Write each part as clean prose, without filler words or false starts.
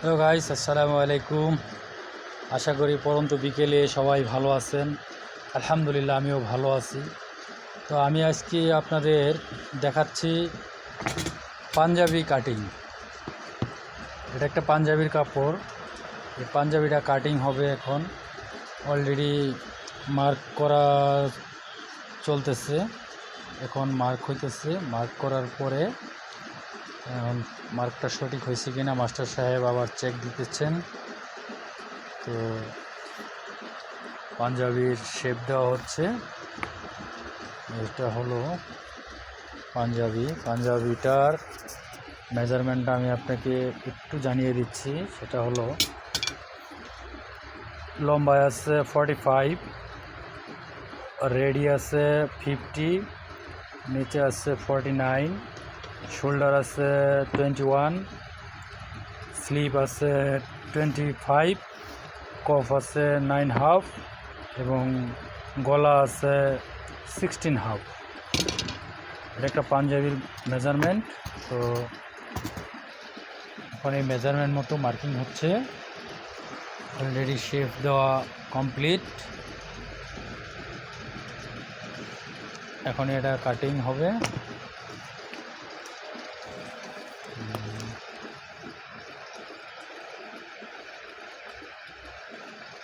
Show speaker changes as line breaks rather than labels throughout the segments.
Hello guys, আসসালামু আলাইকুম। আশা করি পরন্ত বিকেলে সবাই ভালো আছেন। আলহামদুলিল্লাহ, আমিও ভালো আছি। তো আমি আজকে আপনাদের দেখাচ্ছি পাঞ্জাবি কাটিং। এটা একটা পাঞ্জাবির কাপড়। এই পাঞ্জাবিটা কাটিং হবে এখন। অলরেডি মার্ক করা চলতেছে, এখন মার্ক হইতেছে। মার্ক করার পরে এখন মার্কটা সঠিক হয়েছে কিনা মাস্টার সাহেব আবার চেক দিতেছেন। তো পাঞ্জাবির শেপ দেওয়া হচ্ছে। এটা হলো পাঞ্জাবিটার মেজারমেন্টটা আমি আপনাকে একটু জানিয়ে দিচ্ছি। সেটা হলো লম্বায় আছে 45, রেডি আছে 50, নিচে আছে 49, শোল্ডার আছে 21, স্লিপ আছে 25, কফ আছে 9.5 এবং গলা আছে 16.5। এটা একটা পাঞ্জাবির মেজারমেন্ট। তো এখন এই মেজারমেন্ট মতো মার্কিং হচ্ছে। অলরেডি শেপ দেওয়া কমপ্লিট। এখন এটা কাটিং হবে।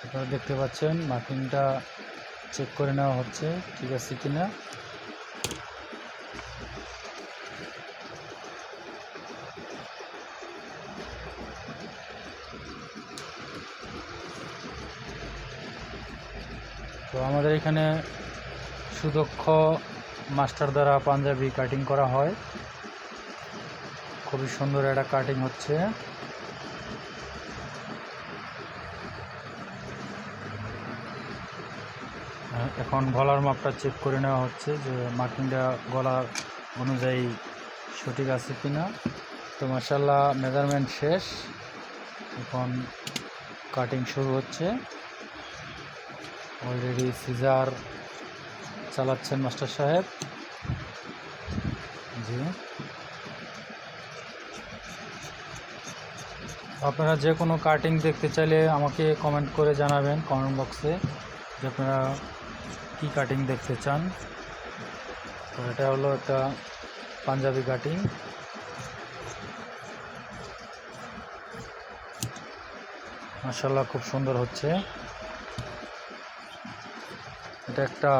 আপনারা দেখতে পাচ্ছেন মার্কিংটা চেক করে নেওয়া হচ্ছে ঠিক আছে কিনা। তো আমাদের এখানে সুদক্ষ মাস্টার দ্বারা পাঞ্জাবি কাটিং করা হয়। খুবই সুন্দর একটা কাটিং হচ্ছে। এখন গলার মাপটা চেক করে নেওয়া হচ্ছে যে মার্কিংটা গলার অনুযায়ী সঠিক আছে কিনা। তো মাশাআল্লাহ মেজারমেন্ট শেষ, এখন কাটিং শুরু হচ্ছে। অলরেডি সিজার চালাচ্ছেন মাস্টার সাহেব। জি, আপনারা যে কোনো কাটিং দেখতে চাইলে আমাকে কমেন্ট করে জানাবেন কমেন্ট বক্সে যে আপনারা কী কাটিং দেখতে চান। তো এটা হলো একটা পাঞ্জাবি কাটিং। মাশাআল্লাহ খুব সুন্দর হচ্ছে। এটা একটা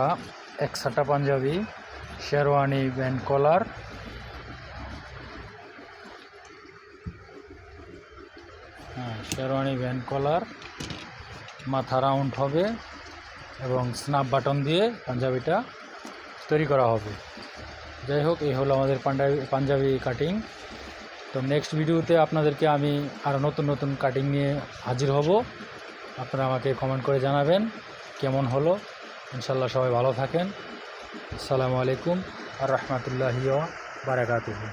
একসাটা পাঞ্জাবি, sherwani band collar. Sherwani band collar, মাথা রাউন্ড হবে এবং স্ন্যাপ বাটন দিয়ে পাঞ্জাবিটা তৈরি করা হবে। যাই হোক, এই হলো আমাদের পাঞ্জাবি কাটিং। তো নেক্সট ভিডিওতে আপনাদেরকে আমি আরও নতুন নতুন কাটিং নিয়ে হাজির হব। আপনারা আমাকে কমেন্ট করে জানাবেন কেমন হলো। ইনশাল্লাহ সবাই ভালো থাকেন। আসসালামু আলাইকুম আর রহমতুল্লাহি ওয়া বারাকাতুহু।